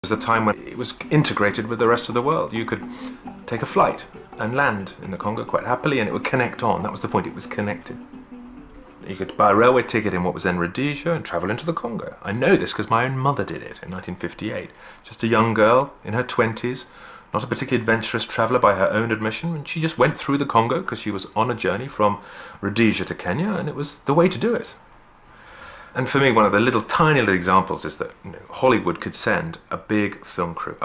It was a time when it was integrated with the rest of the world. You could take a flight and land in the Congo quite happily, and it would connect on. That was the point, it was connected. You could buy a railway ticket in what was then Rhodesia and travel into the Congo. I know this because my own mother did it in 1958. Just a young girl in her 20s, not a particularly adventurous traveller by her own admission, and she just went through the Congo because she was on a journey from Rhodesia to Kenya, and it was the way to do it. And for me, one of the tiny little examples is that Hollywood could send a big film crew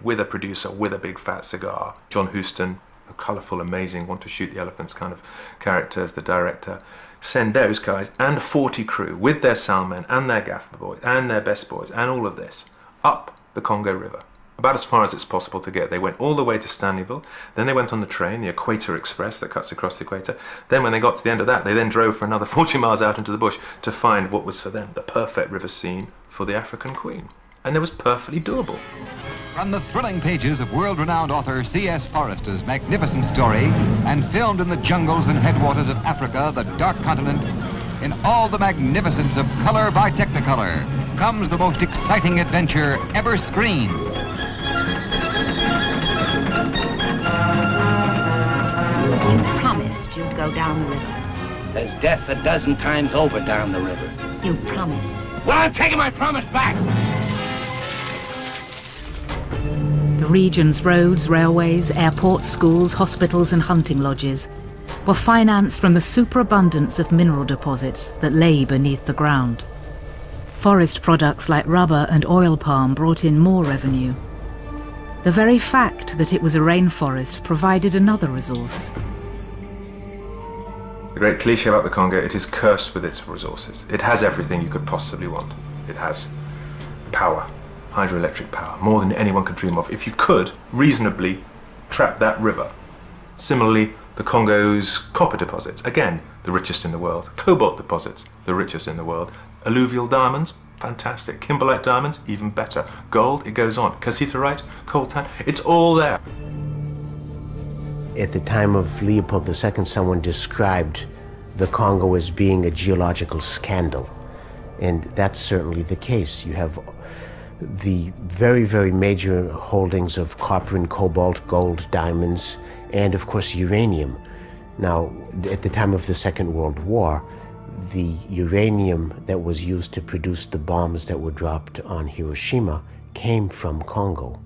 with a producer, with a big fat cigar. John Huston, a colourful, amazing, want to shoot the elephants kind of character as the director. Send those guys and a 40 crew with their soundmen and their gaffer boys and their best boys and all of this up the Congo River. About as far as it's possible to get. They went all the way to Stanleyville, then they went on the train, the Equator Express that cuts across the equator. Then when they got to the end of that, they then drove for another 40 miles out into the bush to find what was for them the perfect river scene for the African Queen. And it was perfectly doable. From the thrilling pages of world-renowned author C.S. Forester's magnificent story, and filmed in the jungles and headwaters of Africa, the Dark Continent, in all the magnificence of color by Technicolor, comes the most exciting adventure ever screened. You promised you'd go down the river. There's death a dozen times over down the river. You promised. Well, I'm taking my promise back! The region's roads, railways, airports, schools, hospitals and hunting lodges were financed from the superabundance of mineral deposits that lay beneath the ground. Forest products like rubber and oil palm brought in more revenue. The very fact that it was a rainforest provided another resource. The great cliche about the Congo, it is cursed with its resources. It has everything you could possibly want. It has power, hydroelectric power, more than anyone could dream of. If you could reasonably trap that river. Similarly, the Congo's copper deposits, again, the richest in the world. Cobalt deposits, the richest in the world. Alluvial diamonds, fantastic. Kimberlite diamonds, even better. Gold, it goes on. Cassiterite, coltan, it's all there. At the time of Leopold II, someone described the Congo as being a geological scandal. And that's certainly the case. You have the very, very major holdings of copper and cobalt, gold, diamonds, and of course uranium. Now, at the time of the Second World War, the uranium that was used to produce the bombs that were dropped on Hiroshima came from Congo.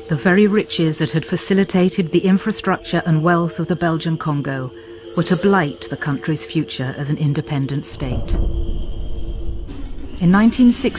The very riches that had facilitated the infrastructure and wealth of the Belgian Congo were to blight the country's future as an independent state. In 1960,